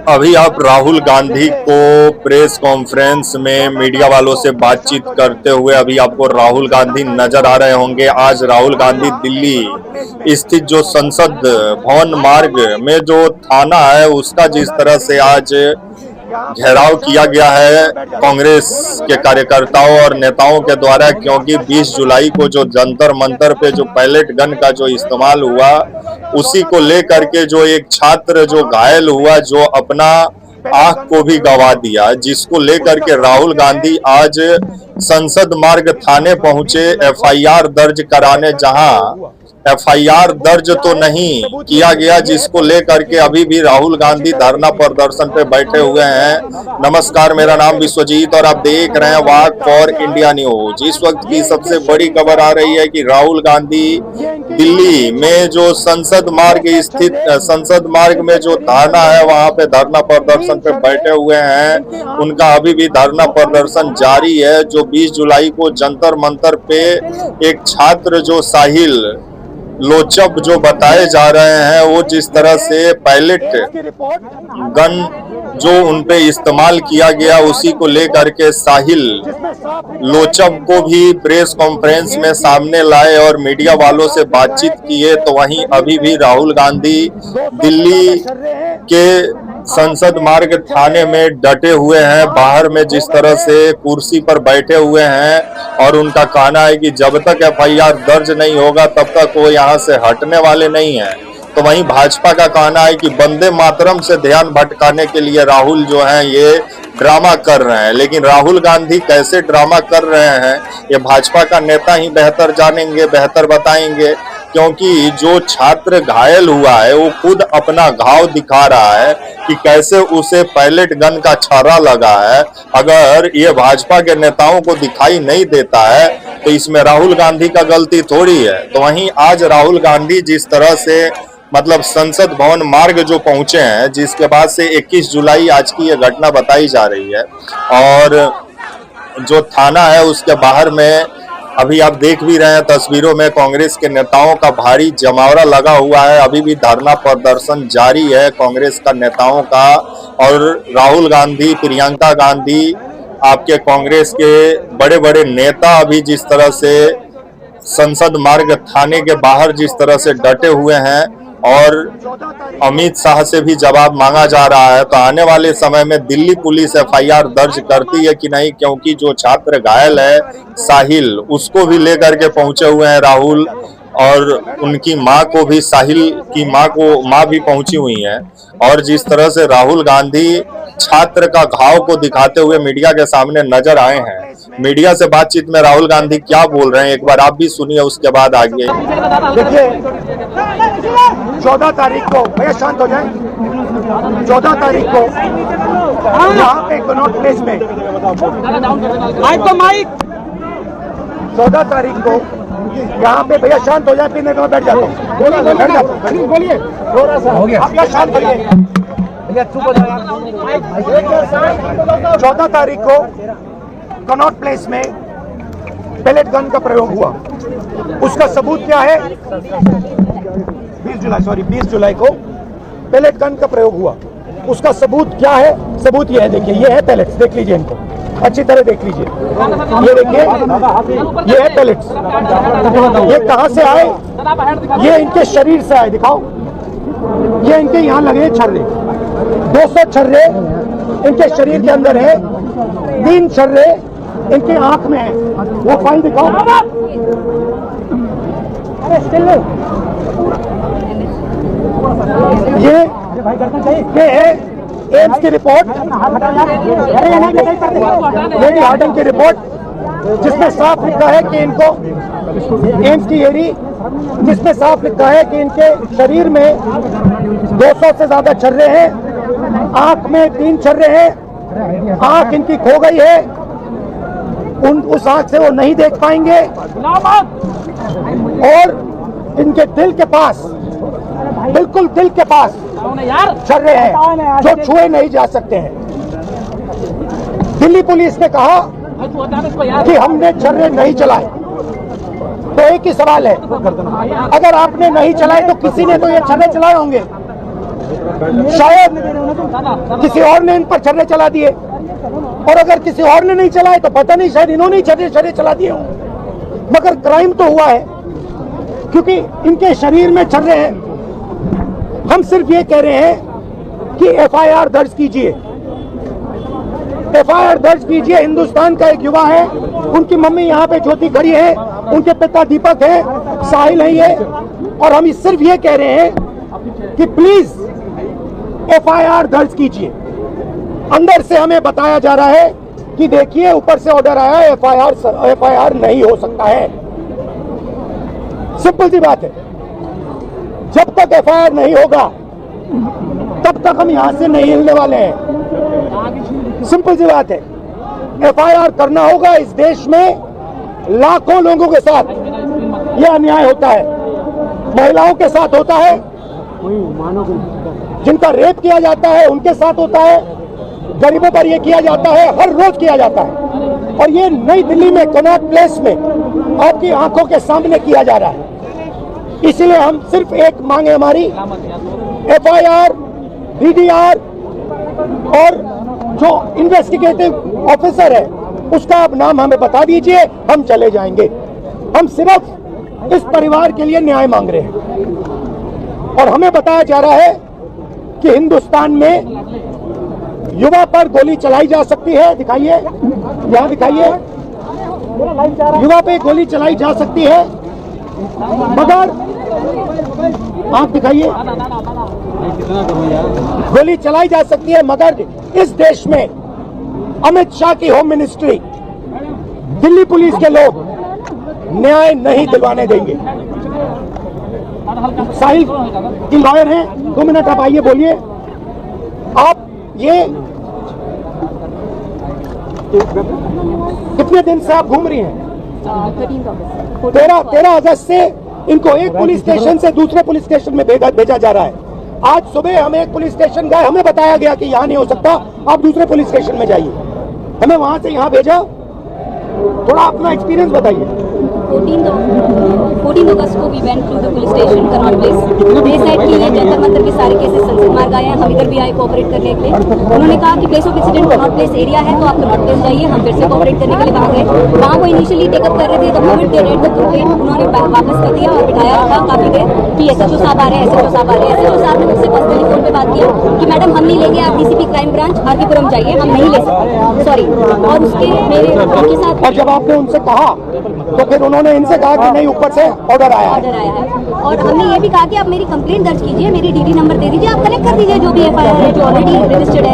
अभी आप राहुल गांधी को प्रेस कॉन्फ्रेंस में मीडिया वालों से बातचीत करते हुए अभी आपको राहुल गांधी नजर आ रहे होंगे। आज राहुल गांधी दिल्ली स्थित जो संसद भवन मार्ग में जो थाना है उसका जिस तरह से आज घेराव किया गया है कांग्रेस के कार्यकर्ताओं और नेताओं के द्वारा, क्योंकि 20 जुलाई को जो जंतर मंतर पे जो पैलेट गन का जो इस्तेमाल हुआ उसी को लेकर के जो एक छात्र जो घायल हुआ, जो अपना आंख को भी गंवा दिया, जिसको लेकर के राहुल गांधी आज संसद मार्ग थाने पहुंचे एफआईआर दर्ज कराने, जहां एफआईआर दर्ज तो नहीं किया गया, जिसको लेकर के अभी भी राहुल गांधी धरना प्रदर्शन पे बैठे हुए हैं। नमस्कार, मेरा नाम विश्वजीत और आप देख रहे हैं वाक फॉर इंडिया न्यूज। इस वक्त की सबसे बड़ी खबर आ रही है कि राहुल गांधी दिल्ली में जो संसद मार्ग स्थित संसद मार्ग में जो थाना है वहां पे धरना प्रदर्शन पे बैठे हुए हैं। उनका अभी भी धरना प्रदर्शन जारी है। जो 20 जुलाई को जंतर मंतर पे एक छात्र जो साहिल लोचब जो बताए जा रहे हैं, वो जिस तरह से पैलेट गन जो उनपे इस्तेमाल किया गया उसी को लेकर के साहिल लोचब को भी प्रेस कॉन्फ्रेंस में सामने लाए और मीडिया वालों से बातचीत किए। तो वहीं अभी भी राहुल गांधी दिल्ली के संसद मार्ग थाने में डटे हुए हैं। बाहर में जिस तरह से कुर्सी पर बैठे हुए हैं और उनका कहना है कि जब तक एफआईआर दर्ज नहीं होगा तब तक वो यहाँ से हटने वाले नहीं हैं। तो वहीं भाजपा का कहना है कि वंदे मातरम से ध्यान भटकाने के लिए राहुल जो हैं ये ड्रामा कर रहे हैं। लेकिन राहुल गांधी कैसे ड्रामा कर रहे हैं ये भाजपा का नेता ही बेहतर जानेंगे, बेहतर बताएंगे, क्योंकि जो छात्र घायल हुआ है वो खुद अपना घाव दिखा रहा है कि कैसे उसे पैलेट गन का छर्रा लगा है। अगर ये भाजपा के नेताओं को दिखाई नहीं देता है तो इसमें राहुल गांधी का गलती थोड़ी है। तो वहीं आज राहुल गांधी जिस तरह से मतलब संसद भवन मार्ग जो पहुंचे हैं, जिसके बाद से 21 जुलाई आज की ये घटना बताई जा रही है, और जो थाना है उसके बाहर में अभी आप देख भी रहे हैं तस्वीरों में कांग्रेस के नेताओं का भारी जमावड़ा लगा हुआ है। अभी भी धरना प्रदर्शन जारी है कांग्रेस का नेताओं का। और राहुल गांधी, प्रियंका गांधी, आपके कांग्रेस के बड़े बड़े नेता अभी जिस तरह से संसद मार्ग थाने के बाहर जिस तरह से डटे हुए हैं और अमित शाह से भी जवाब मांगा जा रहा है। तो आने वाले समय में दिल्ली पुलिस एफआईआर दर्ज करती है कि नहीं, क्योंकि जो छात्र घायल है साहिल उसको भी लेकर के पहुंचे हुए हैं राहुल, और उनकी मां को भी, साहिल की मां भी पहुंची हुई है। और जिस तरह से राहुल गांधी छात्र का घाव को दिखाते हुए मीडिया के सामने नजर आए हैं, मीडिया से बातचीत में राहुल गांधी क्या बोल रहे हैं एक बार आप भी सुनिए, उसके बाद आगे। देखिए 14 तारीख को, भैया शांत हो जाए, 14 तारीख को यहाँ पे कनॉट प्लेस में 14 तारीख को यहाँ पे, भैया शांत हो जाए, फिर मैं बैठ जाता हूँ, बोलिए थोड़ा सा हो गया, आप यहाँ शांत करिए भैया, चुप हो जाए। 14 तारीख को कनॉट प्लेस में पैलेट गन का प्रयोग हुआ, उसका सबूत क्या है? 20 जुलाई को पैलेट गन का प्रयोग हुआ, उसका सबूत क्या है? सबूत ये है, देखिए ये है पैलेट्स, देख लीजिए इनको अच्छी तरह देख लीजिए, ये देखिए ये है पैलेट्स। ये कहां से आए? ये इनके शरीर से आए, दिखाओ, ये इनके यहाँ लगे छर्रे, 200 छर्रे इनके शरीर के अंदर है, 3 छर्रे इनके आंख में है, वो फाइल दिखाओ। ये है एम्स की रिपोर्ट, लेडी हार्डन की रिपोर्ट, जिसमें साफ लिखा है कि इनको, एम्स की एडी, जिसमें साफ लिखा है कि इनके शरीर में 200 से ज्यादा छर्रे हैं, आंख में 3 छर्रे हैं, आंख इनकी खो गई है, उस आंख से वो नहीं देख पाएंगे, और इनके दिल के पास, बिल्कुल दिल के पास छर्रे हैं जो छुए नहीं जा सकते हैं। दिल्ली पुलिस ने कहा कि हमने छर्रे नहीं चलाए, तो एक ही सवाल है, अगर आपने नहीं चलाए तो किसी ने तो ये छर्रे चलाए होंगे, शायद किसी और ने इन पर छर्रे चला दिए, और अगर किसी और ने नहीं चलाए तो पता नहीं, शायद इन्होंने ही छर्रे चला दिए हों। मगर क्राइम तो हुआ है क्योंकि इनके शरीर में छर्रे हैं। हम सिर्फ ये कह रहे हैं कि एफआईआर दर्ज कीजिए, एफआईआर दर्ज कीजिए। हिंदुस्तान का एक युवा है, उनकी मम्मी यहाँ पे ज्योति खड़ी है, उनके पिता दीपक है, साहिल है ये, और हम सिर्फ ये कह रहे हैं कि प्लीज एफआईआर दर्ज कीजिए। अंदर से हमें बताया जा रहा है कि देखिए ऊपर से ऑर्डर आया है, एफआईआर नहीं हो सकता है। सिंपल सी बात है, जब तक एफआईआर नहीं होगा तब तक हम यहां से नहीं हिलने वाले हैं। सिंपल सी बात है, एफआईआर करना होगा। इस देश में लाखों लोगों के साथ यह अन्याय होता है, महिलाओं के साथ होता है, जिनका रेप किया जाता है उनके साथ होता है, गरीबों पर यह किया जाता है, हर रोज किया जाता है। और ये नई दिल्ली में कनॉट प्लेस में आपकी आंखों के सामने किया जा रहा है। इसलिए हम सिर्फ एक मांग है हमारी, एफआईआर, डीडीआर और जो इन्वेस्टिगेटिव ऑफिसर है उसका आप नाम हमें बता दीजिए, हम चले जाएंगे। हम सिर्फ इस परिवार के लिए न्याय मांग रहे हैं। और हमें बताया जा रहा है कि हिंदुस्तान में युवा पर गोली चलाई जा सकती है, दिखाइए, यहाँ दिखाइए, युवा पे गोली चलाई जा सकती है, मगर आप दिखाइए, गोली चलाई जा सकती है, मगर इस देश में अमित शाह की होम मिनिस्ट्री, दिल्ली पुलिस के लोग न्याय नहीं दिलवाने देंगे। साहिल की लॉयर हैं, 2 मिनट आप आइए, बोलिए। आप ये कितने दिन से आप घूम रही हैं? 13 अगस्त से इनको एक पुलिस स्टेशन से दूसरे पुलिस स्टेशन में भेजा जा रहा है। आज सुबह हम एक पुलिस स्टेशन गए, हमें बताया गया कि यहाँ नहीं हो सकता, आप दूसरे पुलिस स्टेशन में जाइए। हमें वहां से यहाँ भेजा। थोड़ा अपना एक्सपीरियंस बताइए। 14 अगस्त को we went to the police station Connaught Place. They said कि ये जंतर मंतर के सारे केसेस संसद मार्ग आए हैं, हम इधर भी आए कोऑपरेट करने के लिए। उन्होंने कहा कि place of incident Connaught place area है, तो आप कनॉट प्लेस जाइए। हम फिर से कोऑपरेट करने के लिए वहाँ गए। वहाँ वो इनिशियली टेकअप कर रहे थे, the moment they read the complaint उन्होंने वापस कर दिया और बिठाया रखा काफी देर कि एसएचओ साहब आ रहे हैं, एसएचओ साहब आ रहे हैं। एसएचओ साहब ने मुझसे पर्सनली फोन पे बात किया कि मैडम हम नहीं लेंगे, आप डीसीपी क्राइम ब्रांच आरकेपुरम जाइए, हम नहीं ले सकते, सॉरी। और उसके मेरे उनके साथ, और जब आपने उनसे कहा तो फिर उन्होंने इनसे कहा कि नहीं, ऊपर से ऑर्डर आया है। और हमने ये भी कहा कि आप मेरी कंप्लेंट दर्ज कीजिए, मेरी डीडी नंबर दे दीजिए, आप कनेक्ट कर दीजिए जो भी एफआईआर है जो ऑलरेडी रजिस्टर्ड है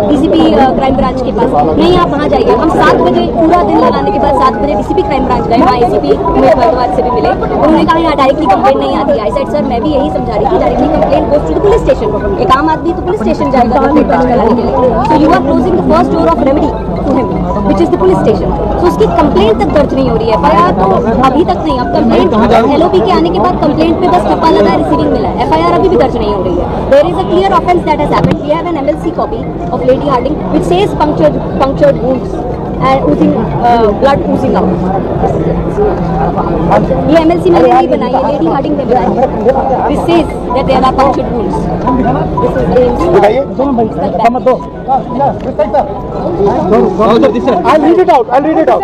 डीसीपी क्राइम ब्रांच के पास। नहीं, आप वहाँ जाइए। हम 7 बजे पूरा दिन लगाने के बाद 7 बजे डीसीपी क्राइम ब्रांच गए, वहाँ एसीपी उमेश भारद्वाज से भी मिले। उन्होंने कहा यहाँ डायरेक्टली कंप्लेंट नहीं आती। आई सेड सर, मैं भी यही समझा रही थी, directly complaint goes to the police station. एक आम आदमी तो पुलिस स्टेशन जाएगा कंप्लेंट दर्ज कराने के लिए। So you are closing the first door of remedy to him which is the police station. सो उसकी कंप्लेंट तक दर्ज नहीं हो रही है, एफआईआर तो अभी तक नहीं। अब कंप्लेंट एलओपी के आने के बाद कंप्लेंट पे बस टप्पा लगा, रिसीविंग मिला है, एफआईआर अभी भी दर्ज नहीं हो रही है। There is a clear offence that has happened. We have an MLC copy of Lady Hardinge which says punctured wounds and oozing blood oozing out. ये एमएलसी मैंने नहीं बनाई है, लेडी हार्डिंग ने बनाई है। This says that there are punctured wounds. I'll read it out.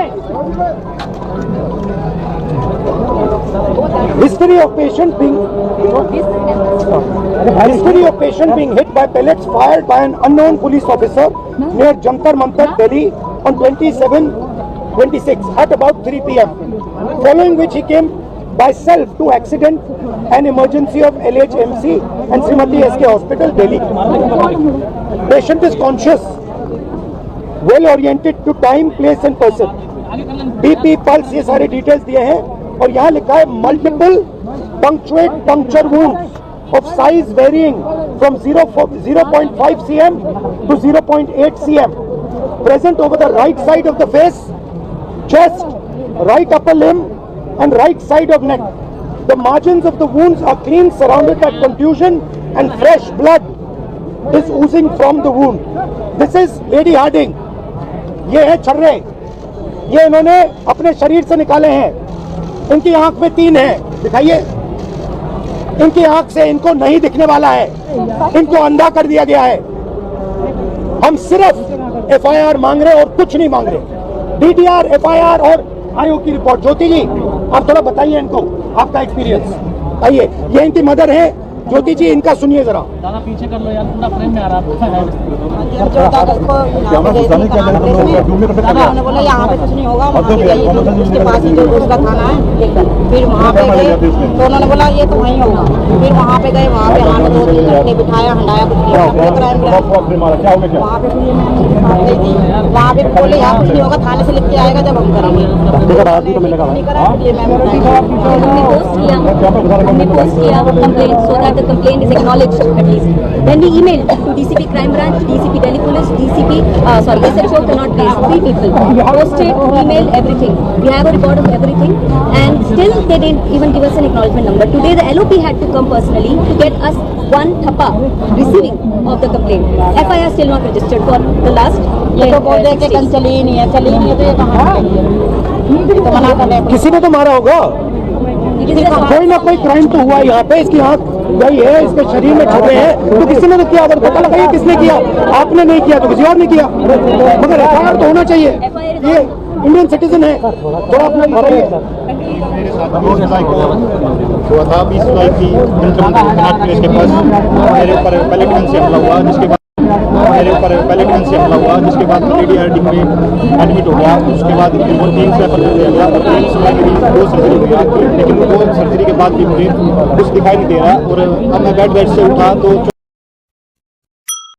History of patient being hit by pellets fired by an unknown police officer near Jantar Mantar, Delhi on 27/26 at about 3 p.m. Following which he came by self to accident and emergency of LHMC and Srimati SK Hospital, Delhi. Patient is conscious, well oriented to time, place and person. BP, pulse, ये सारे details दिए हैं। और यहाँ लिखा है multiple puncture wounds of size varying from 0.5 cm to 0.8 cm present over the right side of the face, chest, right upper limb and right side of neck. The margins of the wounds are clean, surrounded by contusion and fresh blood is oozing from the wound. This is Lady Harding. ये है छर्रे, ये इन्होंने अपने शरीर से निकाले हैं इनकी आंख में 3 है, दिखाइए। इनकी आंख से इनको नहीं दिखने वाला है, इनको अंधा कर दिया गया है। हम सिर्फ एफआईआर मांग रहे और कुछ नहीं मांग रहे। डीडीआर, एफआईआर और आयोग की रिपोर्ट। ज्योति जी, आप थोड़ा बताइए इनको आपका एक्सपीरियंस। आइए, ये इनकी मदर है। ज्योति जी, इनका सुनिए जरा। दादा पीछे कर लो यार, पूरा फ्रेम में आ रहा है। उन्होंने बोला यहाँ पे कुछ नहीं होगा, वहाँ पे गई तो उसके पास ही जो दूसरा थाना है, फिर वहाँ पे गए तो उन्होंने बोला ये तो वहीं होगा। फिर वहाँ पे गए, वहाँ पे हाथ 2-3 घंटे बिठाया, हंडाया, कुछ नहीं होगा। वहाँ पे गई थी, वहाँ पे बोले यहाँ कुछ नहीं होगा, थाने से लिख के आएगा जब हम करेंगे। हमने पोस्ट किया complaint, so that the complaint is acknowledged at least. Then we emailed to DCP Crime Branch, DCP Delhi Police, SHO cannot place, 3 people. Posted, emailed, everything. We have a record of everything, and still they didn't even give us an acknowledgement number. Today the LOP had to come personally to get us 1 thappa receiving of the complaint. FIR still not registered for the last. ये तो बोल रहे कि कल चली ही नहीं है, चली ही नहीं है, तो ये कहाँ चली है? तो मना कर रहे हैं। किसी ने तो मारा होगा, कोई ना कोई क्राइम तो हुआ यहाँ पे। इसकी आंख गई है, इसके शरीर में छुपे हैं, तो किसी ने तो किया। अगर पता लगाइए किसने किया। आपने नहीं किया तो किसी और ने किया, मगर एफआईआर तो होना चाहिए। ये इंडियन सिटीजन है, थोड़ा अपना बताइए। हुआ था 20 जुलाई की प्लेस के पास मेरे ऊपर पैलेट गन से हमला हुआ, जिसके बाद ADRD में एडमिट हो गया। उसके बाद 3 से रेफर कर दिया गया और 3 में मेरी 2 सर्जरी हुई, लेकिन वो सर्जरी के बाद भी मुझे कुछ दिखाई नहीं दे रहा। और अब मैं बेड से उठा तो